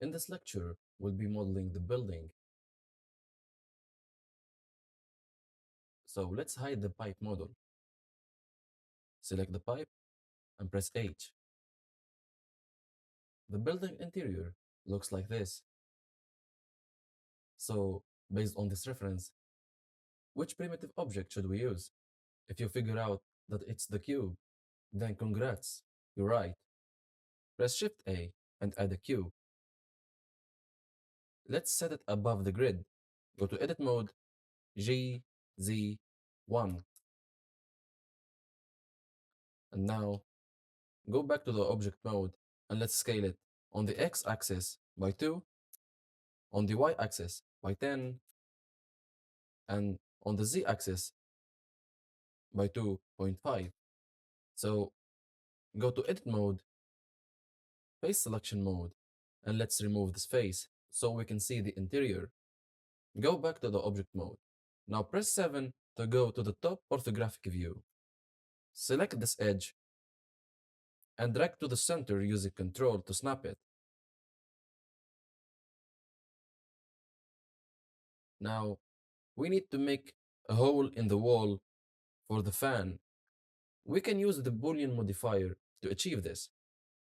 In this lecture, we'll be modeling the building. So let's hide the pipe model. Select the pipe and press H. The building interior looks like this. So, based on this reference, which primitive object should we use? If you figure out that it's the cube, then congrats, you're right. Press Shift A and add a cube. Let's set it above the grid. Go to Edit Mode, G, Z, 1. And now, go back to the object mode and let's scale it on the x-axis by 2, on the y-axis by 10, and on the z-axis by 2.5. So go to Edit Mode, Face Selection Mode, and let's remove this face so we can see the interior. Go back to the Object Mode. Now press 7 to go to the top orthographic view. Select this edge and drag to the center using Ctrl to snap it. Now, we need to make a hole in the wall for the fan. We can use the Boolean modifier to achieve this.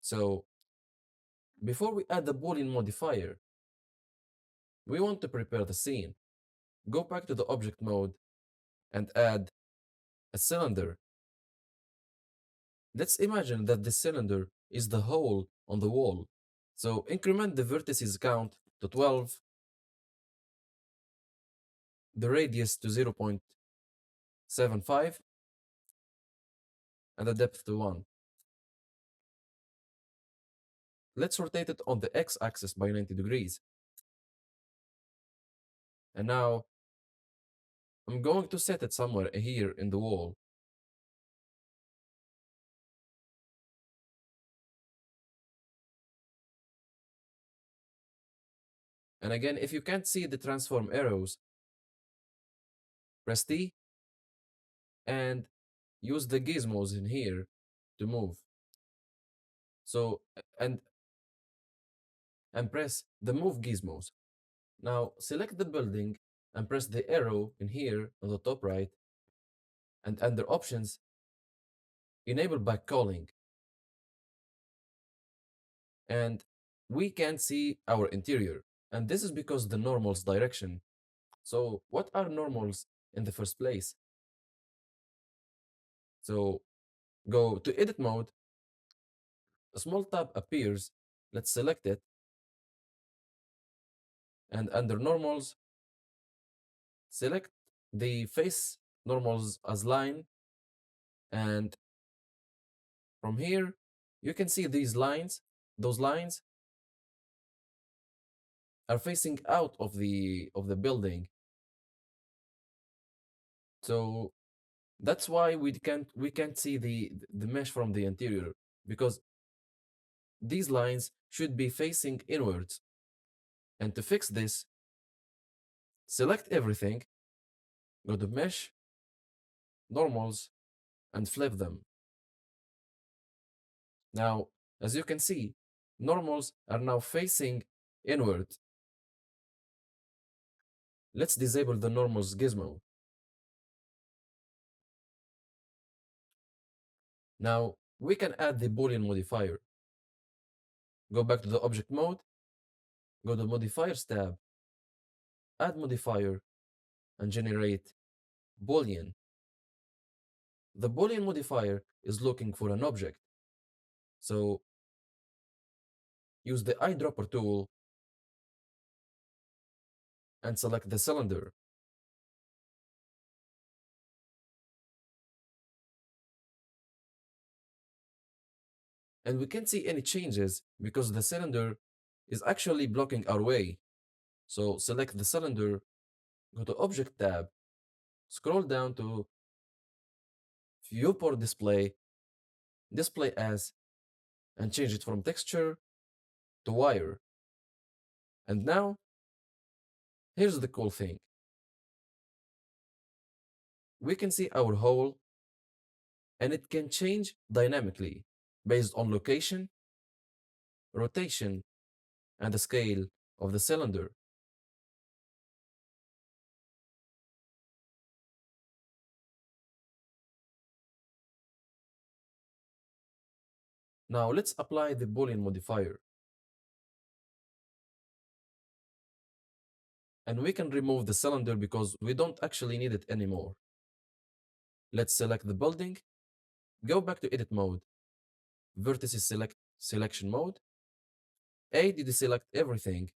So, before we add the Boolean modifier, we want to prepare the scene. Go back to the object mode and add a cylinder. Let's imagine that the cylinder is the hole on the wall. So increment the vertices count to 12, the radius to 0.75, and the depth to 1. Let's rotate it on the x-axis by 90 degrees. And now I'm going to set it somewhere here in the wall. And again, if you can't see the transform arrows, press T and use the gizmos in here to move. So, and press the move gizmos. Now select the building and press the arrow in here on the top right, and under options, enable backcalling. And we can see our interior. And this is because the normals direction. So what are normals in the first place? So go to Edit Mode, a small tab appears, let's select it, and under normals, select the face normals as line, and from here, you can see these lines. Those lines are facing out of the building. So that's why we can't see the mesh from the interior, because these lines should be facing inwards. And to fix this, select everything, go to mesh, normals, and flip them. Now, as you can see, normals are now facing inward. Let's disable the normals gizmo. Now, we can add the Boolean modifier. Go back to the object mode, go to Modifiers tab, add modifier, and generate Boolean. The Boolean modifier is looking for an object. So use the eyedropper tool and select the cylinder. And we can't see any changes because the cylinder is actually blocking our way. So select the cylinder, go to Object tab, scroll down to Viewport Display, Display As, and change it from texture to wire. And now, here's the cool thing. We can see our hole, and it can change dynamically based on location, rotation, and the scale of the cylinder. Now let's apply the Boolean modifier. And we can remove the cylinder because we don't actually need it anymore. Let's select the building, go back to edit mode, vertices selection mode, A deselect everything,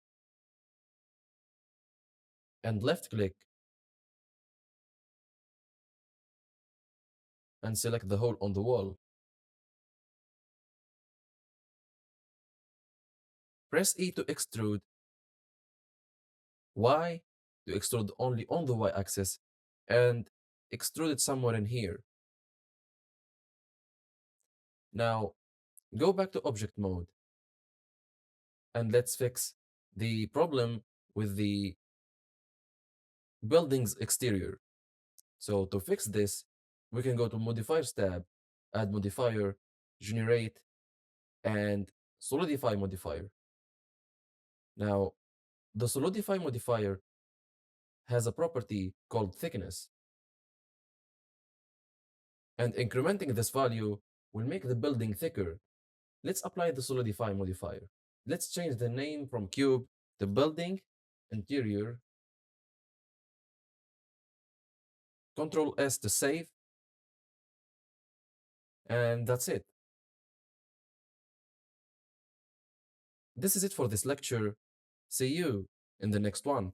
and left click and select the hole on the wall. Press E to extrude, Y to extrude only on the Y axis, and extrude it somewhere in here. Now go back to object mode and let's fix the problem with the building's exterior. So to fix this, we can go to Modifiers tab, add modifier, generate, and solidify modifier. Now, the solidify modifier has a property called thickness, and incrementing this value will make the building thicker. Let's apply the solidify modifier. Let's change the name from cube to building interior. Control S to save, and that's it. This is it for this lecture. See you in the next one.